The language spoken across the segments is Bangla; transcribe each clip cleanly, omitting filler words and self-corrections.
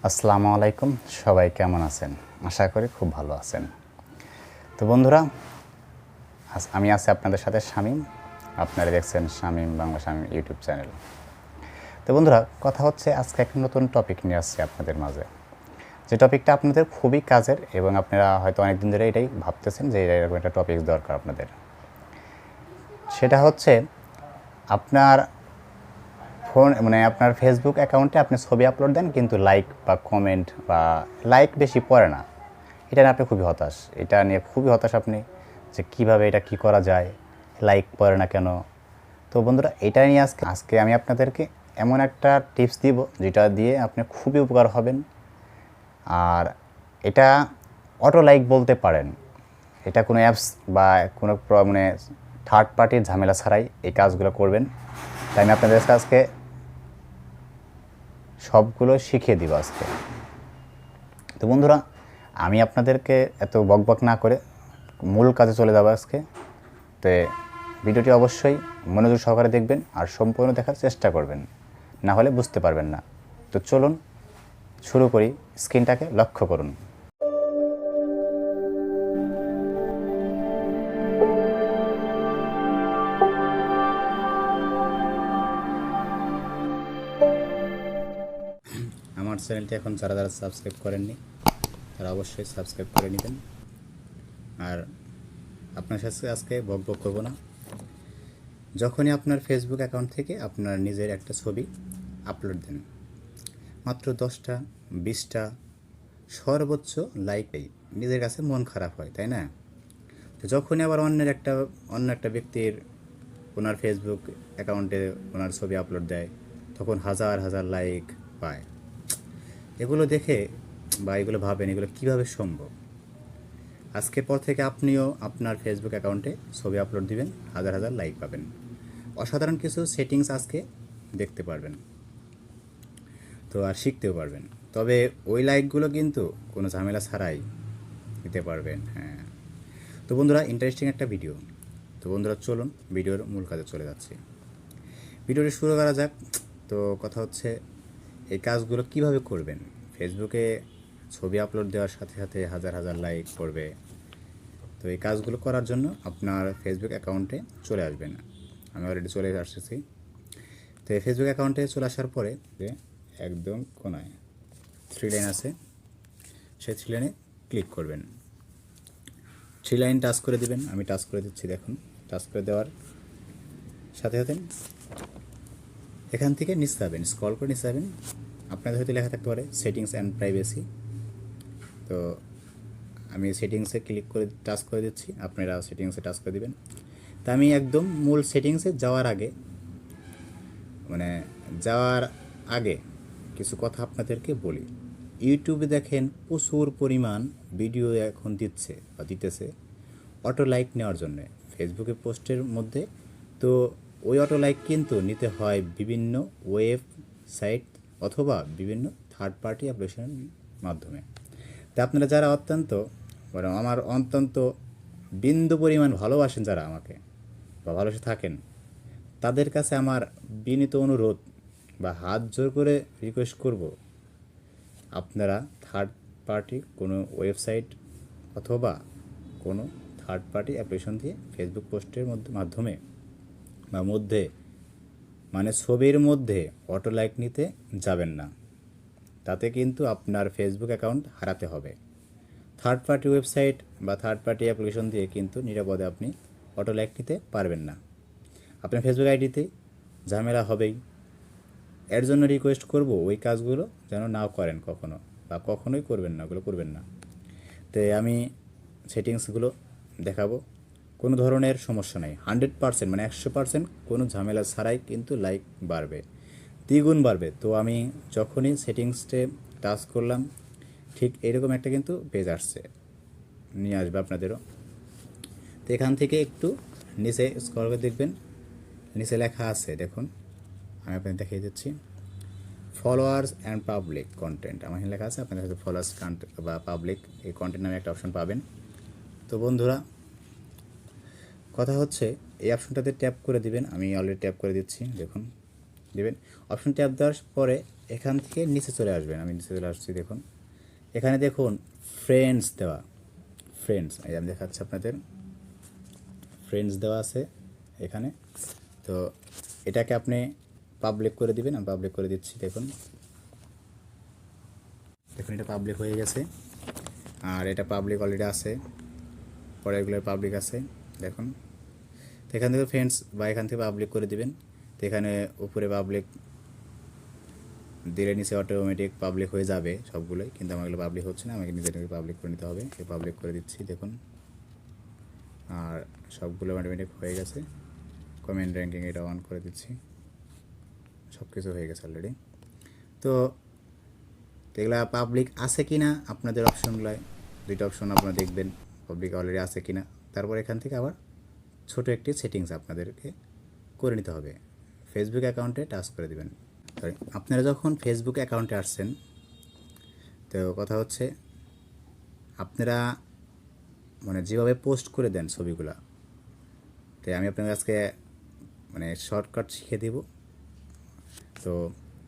আসসালামু আলাইকুম, সবাই কেমন আছেন? আশা করি খুব ভালো আছেন। তো বন্ধুরা, আমি আছি আপনাদের সাথে শামীম। আপনারা দেখছেন শামীম বাংলা শামীম ইউটিউব চ্যানেল। তো বন্ধুরা, কথা হচ্ছে আজকে একটা নতুন টপিক নিয়ে আসছি আপনাদের মাঝে, যে টপিকটা আপনাদের খুবই কাজের এবং আপনারা হয়তো অনেকদিন ধরে এটাই ভাবতেছেন যে এরকম একটা টপিক দরকার আপনাদের। সেটা হচ্ছে আপনার ফোন আপনার ফেসবুক অ্যাকাউন্টে আপনি ছবি আপলোড দেন, কিন্তু লাইক বা কমেন্ট বা লাইক বেশি পড়ে না। এটা নিয়ে আপনি খুবই হতাশ। এটা নিয়ে খুবই হতাশ আপনি, যে কীভাবে এটা কি করা যায়, লাইক পড়ে না কেন। তো বন্ধুরা, এটা নিয়ে আজকে আমি আপনাদেরকে এমন একটা টিপস দিব যেটা দিয়ে আপনি খুবই উপকার হবেন। আর এটা অটো লাইক বলতে পারেন। এটা কোনো অ্যাপস বা কোনো থার্ড পার্টির ঝামেলা ছাড়াই এই কাজগুলো করবেন। তাই আমি আপনাদের আজকে সবগুলো শিখিয়ে দিব আজকে। তো বন্ধুরা, আমি আপনাদেরকে এত বকবক না করে মূল কাজে চলে যাব আজকে। তো ভিডিওটি অবশ্যই মনোযোগ সহকারে দেখবেন আর সম্পূর্ণ দেখার চেষ্টা করবেন, না হলে বুঝতে পারবেন না। তো চলুন শুরু করি। স্ক্রিনটাকে লক্ষ্য করুন। আমার চ্যানেলটি এখন যারা যারা সাবস্ক্রাইব করেননি তারা অবশ্যই সাবস্ক্রাইব করে নেবেন। আর আপনার সাথে আজকে বকবক করব না। যখনই আপনার ফেসবুক অ্যাকাউন্ট থেকে আপনার নিজের একটা ছবি আপলোড দেন, মাত্র 10টা 20টা সর্বোচ্চ লাইকেই নিজের কাছে মন খারাপ হয়, তাই না? তো যখনই আবার অন্য একটা ব্যক্তির ওনার ফেসবুক অ্যাকাউন্টে ওনার ছবি আপলোড দেয়, তখন হাজার হাজার লাইক পায়। এগুলো দেখে বা এগুলো ভাবেন, এগুলো কীভাবে সম্ভব? আজকের পর থেকে আপনিও আপনার ফেসবুক অ্যাকাউন্টে ছবি আপলোড দিবেন, হাজার হাজার লাইক পাবেন। অসাধারণ কিছু সেটিংস আজকে দেখতে পারবেন, তো আর শিখতেও পারবেন। তবে ওই লাইকগুলো কিন্তু কোনো ঝামেলা ছাড়াই দিতে পারবেন। হ্যাঁ, তো বন্ধুরা, ইন্টারেস্টিং একটা ভিডিও। তো বন্ধুরা, চলুন ভিডিওর মূল কাজে চলে যাচ্ছি। ভিডিওটি শুরু করা যাক। তো কথা হচ্ছে এই কাজগুলো কিভাবে করবেন। ফেসবুকে ছবি আপলোড দেওয়ার সাথে সাথে হাজার হাজার লাইক পড়বে। তো এই কাজগুলো করার জন্য আপনার ফেসবুক অ্যাকাউন্টে চলে আসবেন। আমি অলরেডি চলে আসছি। তো এই ফেসবুক অ্যাকাউন্টে চলে আসার পরে একদম কোনায় 3 লাইন আছে, সেই 3 লাইনে ক্লিক করবেন। 3 লাইন টাচ করে দিবেন। আমি টাচ করে দিচ্ছি, দেখুন। টাচ করে দেওয়ার সাথে সাথে এখান থেকে নিচে যাবেন, স্ক্রল করে নিচে যাবেন। আপনাদের হয়তো লেখা থাকতে পারে সেটিংস অ্যান্ড প্রাইভেসি। তো আমি সেটিংসে ক্লিক করে টাচ করে দিচ্ছি, আপনারা সেটিংসে টাচ করে দিবেন। তা আমি একদম মূল সেটিংসে যাওয়ার আগে কিছু কথা আপনাদেরকে বলি। ইউটিউবে দেখেন প্রচুর পরিমাণ ভিডিও এখন দিতেছে অটো লাইক নেওয়ার জন্য ফেসবুকে পোস্টের মধ্যে। তো ওই অটো লাইক কিন্তু নিতে হয় বিভিন্ন ওয়েবসাইট অথবা বিভিন্ন থার্ড পার্টি অ্যাপ্লিকেশনের মাধ্যমে। তা আপনারা যারা আমার অত্যন্ত বিন্দু পরিমাণ ভালোবাসেন, যারা আমাকে বা ভালোবাসে থাকেন, তাদের কাছে আমার বিনীত অনুরোধ বা হাত জোর করে রিকোয়েস্ট করব, আপনারা থার্ড পার্টি কোনো ওয়েবসাইট অথবা কোনো থার্ড পার্টি অ্যাপ্লিকেশন দিয়ে ফেসবুক পোস্টের মাধ্যমে ছবির মধ্যে অটো লাইক নিতে যাবেন না। তাতে কিন্তু আপনার ফেসবুক অ্যাকাউন্ট হারাতে হবে। থার্ড পার্টি ওয়েবসাইট বা থার্ড পার্টি অ্যাপ্লিকেশন দিয়ে কিন্তু নিরাপদে আপনি অটো লাইক নিতে পারবেন না। আপনার ফেসবুক আইডিতে ঝামেলা হবেই। এর জন্য রিকোয়েস্ট করব, ওই কাজগুলো যেন নাও করেন কখনো, বা কখনোই করবেন না, ওগুলো করবেন না। তো আমি সেটিংসগুলো দেখাবো। কোনো ধরনের সমস্যা নেই, 100% 100% কোনো ঝামেলা ছাড়াই কিন্তু লাইক বাড়বে, দ্বিগুণ বাড়বে। তো আমি যখনই সেটিংসে টাচ করলাম, ঠিক এরকম একটা কিন্তু পেজ আসছে, নিয়ে আসবে আপনাদেরও। তো এখান থেকে একটু নিচে স্ক্রল করে দেখবেন, নিচে লেখা আছে, দেখুন। আমি আপনাদের দেখিয়ে দিচ্ছি, ফলোয়ার্স অ্যান্ড পাবলিক কন্টেন্ট। আমার এখানে লেখা আছে, আপনাদের হয়তো ফলোয়ার্স বা পাবলিক এই কন্টেন্ট নামে একটা অপশন পাবেন। তো বন্ধুরা, কথা হচ্ছে এই অপশনটাতে ট্যাপ করে দিবেন। আমি অলরেডি ট্যাপ করে দিচ্ছি, দেখুন। দিবেন অপশন ট্যাপ দেওয়ার পরে এখান থেকে নিচে চলে আসবেন। আমি নিচে চলে আসছি, দেখুন এখানে দেখুন ফ্রেন্ডস দেওয়া, ফ্রেন্ডস এই আমি দেখাচ্ছি আপনাদের, ফ্রেন্ডস দেওয়া আছে এখানে। তো এটাকে আপনি পাবলিক করে দিবেন। আমি পাবলিক করে দিচ্ছি, দেখুন দেখুন এটা পাবলিক হয়ে গেছে। আর এটা পাবলিক অলরেডি আছে, পরেরগুলোর পাবলিক আছে দেখুন। তো এখান থেকে ফ্রেন্ডস বা এখান থেকে পাবলিক করে দিবেন। তো এখানে উপরে পাবলিক দিলে নিচে অটোমেটিক পাবলিক হয়ে যাবে সবগুলোই, কিন্তু আমার এগুলো পাবলিক হচ্ছে না, আমাকে নিজেকে পাবলিক করে নিতে হবে। এই পাবলিক করে দিচ্ছি দেখুন, আর সবগুলো অটোমেটিক হয়ে গেছে। কমেন্ট র্যাঙ্কিং এটা অন করে দিচ্ছি, সব কিছু হয়ে গেছে অলরেডি। তো এগুলা পাবলিক আছে কি না আপনাদের অপশনগুলোয়, দুইটা অপশন আপনারা দেখবেন পাবলিক অলরেডি আছে কি না। তারপর এখান থেকে আবার ছোটো একটি সেটিংস আপনাদেরকে করে নিতে হবে, ফেসবুক অ্যাকাউন্টে টাচ করে দিবেন। সরি, আপনারা যখন ফেসবুক অ্যাকাউন্টে আসছেন, তো কথা হচ্ছে আপনারা মানে যেভাবে পোস্ট করে দেন ছবিগুলা, তো আমি আপনাদের আজকে মানে শর্টকাট শিখিয়ে দেব। তো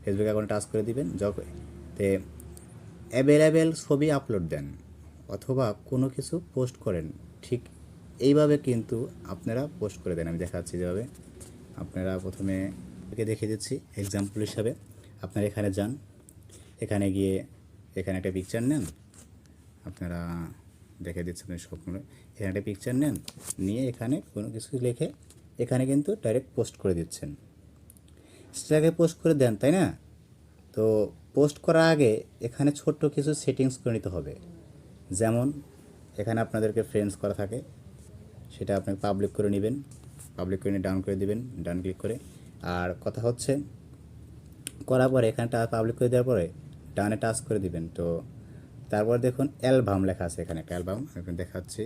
ফেসবুক অ্যাকাউন্টে টাচ করে দিবেন, যখন তে অ্যাভেলেবেল ছবি আপলোড দেন অথবা কোনো কিছু পোস্ট করেন, ঠিক এইভাবে কিন্তু আপনারা পোস্ট করে দেন। আমি দেখাচ্ছি যেভাবে। আপনারা প্রথমে দেখিয়ে দিচ্ছি এক্সাম্পল হিসাবে। আপনারা এখানে যান, এখানে গিয়ে এখানে একটা পিকচার নেন, আপনারা দেখে দিচ্ছি আপনি সবগুলো। এখানে একটা পিকচার নেন, নিয়ে এখানে কোনো কিছু লিখে এখানে কিন্তু ডাইরেক্ট পোস্ট করে দিচ্ছেন। সেটাকে পোস্ট করে দেন, তাই না? তো পোস্ট করার আগে এখানে ছোট্ট কিছু সেটিংস করে নিতে হবে। যেমন এখানে আপনাদেরকে ফ্রেন্ডস করা থাকে, সেটা আপনি পাবলিক করে নেবেন, পাবলিক করে নিয়ে ডাউন করে দিবেন, ডান ক্লিক করে। আর কথা হচ্ছে করার পরে এখানে পাবলিক করে দেওয়ার পরে ডানে টাচ করে দিবেন। তো তারপর দেখুন অ্যালবাম লেখা আছে, এখানে একটা অ্যালবাম আমি দেখাচ্ছি,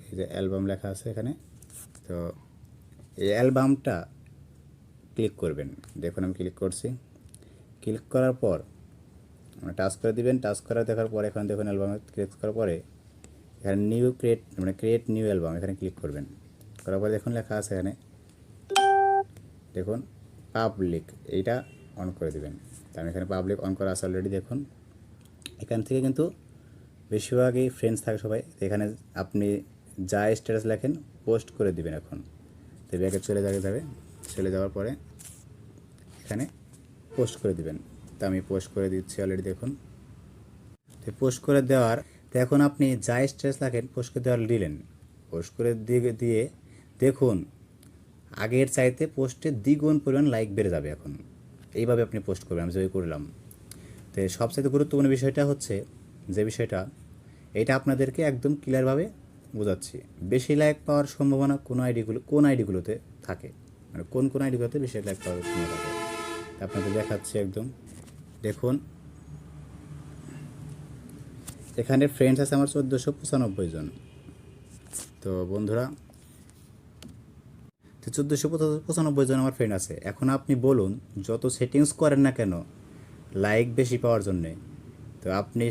এই যে অ্যালবাম লেখা আছে এখানে। তো এই অ্যালবামটা ক্লিক করবেন, দেখুন আমি ক্লিক করছি। ক্লিক করার পর টাচ করে দিবেন, টাচ করা দেখার পর এখানে দেখুন অ্যালবামে ক্লিক করার পরে এখানে নিউ ক্রিয়েট মানে ক্রিয়েট নিউ অ্যালবাম এখানে ক্লিক করবেন। করার পর দেখুন লেখা আছে এখানে, দেখুন পাবলিক, এইটা অন করে দিবেন। তো আমি এখানে পাবলিক অন করা আছে অলরেডি। দেখুন এখান থেকে কিন্তু বেশিরভাগই ফ্রেন্ডস থাকে সবাই, এখানে আপনি যা স্ট্যাটাস লেখেন পোস্ট করে দিবেন এখন। তো ব্যাগে চলে যাবে, চলে যাওয়ার পরে এখানে পোস্ট করে দিবেন। তো আমি পোস্ট করে দিচ্ছি অলরেডি, দেখুন। তো পোস্ট করে দেওয়ার, তো এখন আপনি যা স্ট্যাটাস লেখেন পোস্ট করে দেওয়ার দিলেন, পোস্ট করে দিয়ে দেখুন আগের চাইতে পোস্টে দ্বিগুণ পরিমাণ লাইক বেড়ে যাবে এখন। এইভাবে আপনি পোস্ট করবেন, আমি যেভাবে করলাম। তো সবচেয়ে গুরুত্বপূর্ণ বিষয়টা হচ্ছে যে বিষয়টা, এটা আপনাদেরকে একদম ক্লিয়ারভাবে বোঝাচ্ছি। বেশি লাইক পাওয়ার সম্ভাবনা কোন আইডিগুলোতে থাকে, মানে কোন আইডিগুলোতে বেশি লাইক পাওয়ার সম্ভাবনা থাকে আপনাদের দেখাচ্ছি একদম। দেখুন এখানে ফ্রেন্ডস আছে আমার 1495 জন। তো বন্ধুরা, তো 1495 জন আমার ফ্রেন্ড আছে। এখন আপনি বলুন যত সেটিংস করেন না কেন লাইক বেশি পাওয়ার জন্যে, তো আপনি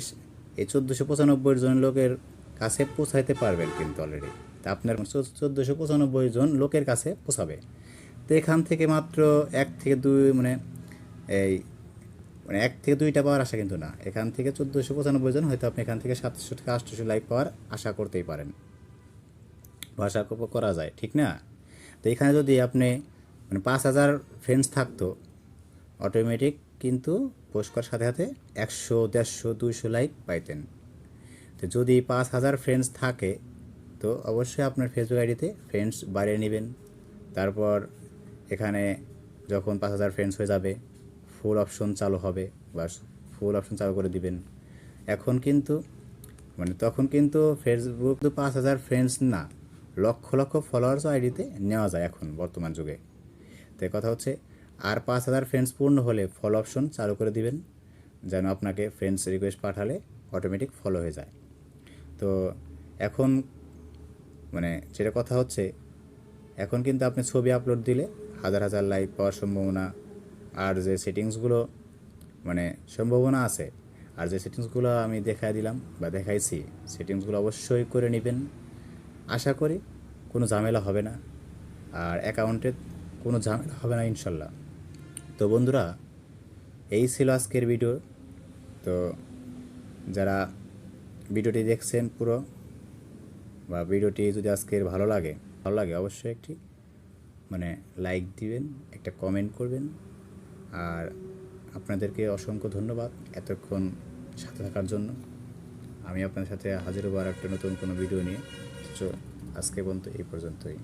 এই 1495 জন লোকের কাছে পৌঁছাইতে পারবেন কিন্তু অলরেডি। তা আপনার 1495 জন লোকের কাছে পৌঁছাবে। তো এখান থেকে মাত্র 1 থেকে 2 এই মানে 1 থেকে 2টা পাওয়ার আশা কিন্তু না। এখান থেকে 1495 জন, হয়তো আপনি এখান থেকে 700 থেকে 800 লাইক পাওয়ার আশা করতেই পারেন, আশা করা যায়, ঠিক না? তো এখানে যদি আপনি 5000 ফ্রেন্ডস থাকতো, অটোমেটিক কিন্তু পোস্ট করার সাথে সাথে 100, 150, 200 লাইক পাইতেন। তো যদি 5000 ফ্রেন্ডস থাকে, তো অবশ্যই আপনার ফেসবুক আইডিতে ফ্রেন্ডস বাড়িয়ে নেবেন। তারপর এখানে যখন 5000 ফ্রেন্ডস হয়ে যাবে ফুল অপশন চালু হবে, বা ফুল অপশন চালু করে দিবেন। এখন কিন্তু তখন কিন্তু ফেসবুক তো 5000 ফ্রেন্ডস না, লক্ষ লক্ষ ফলোয়ার্স আইডিতে নেওয়া যায় এখন বর্তমান যুগে। তো কথা হচ্ছে আর 5000 ফ্রেন্ডস পূর্ণ হলে ফলো অপশন চালু করে দিবেন, যেন আপনাকে ফ্রেন্ডস রিকোয়েস্ট পাঠালে অটোমেটিক ফলো হয়ে যায়। তো এখন যেটা কথা হচ্ছে, এখন কিন্তু আপনি ছবি আপলোড দিলে হাজার হাজার লাইক পাওয়ার সম্ভাবনা, আর যে সেটিংসগুলো সম্ভাবনা আছে, আর যে সেটিংসগুলো আমি দিলাম বা দেখাইছি, সেটিংসগুলো অবশ্যই করে নেবেন। আশা করি কোনো ঝামেলা হবে না, আর অ্যাকাউন্টে কোনো ঝামেলা হবে না ইনশাল্লাহ। তো বন্ধুরা, এই ছিল আজকের ভিডিও। তো যারা ভিডিওটি দেখছেন পুরো, বা ভিডিওটি যদি আজকের ভালো লাগে অবশ্যই একটি লাইক দিবেন, একটা কমেন্ট করবেন। আর আপনাদেরকে অসংখ্য ধন্যবাদ এতক্ষণ সাথে থাকার জন্য। আমি আপনাদের সাথে হাজির হবো আর একটা নতুন কোনো ভিডিও নিয়ে। তো আজকে পর্যন্ত এই পর্যন্তই।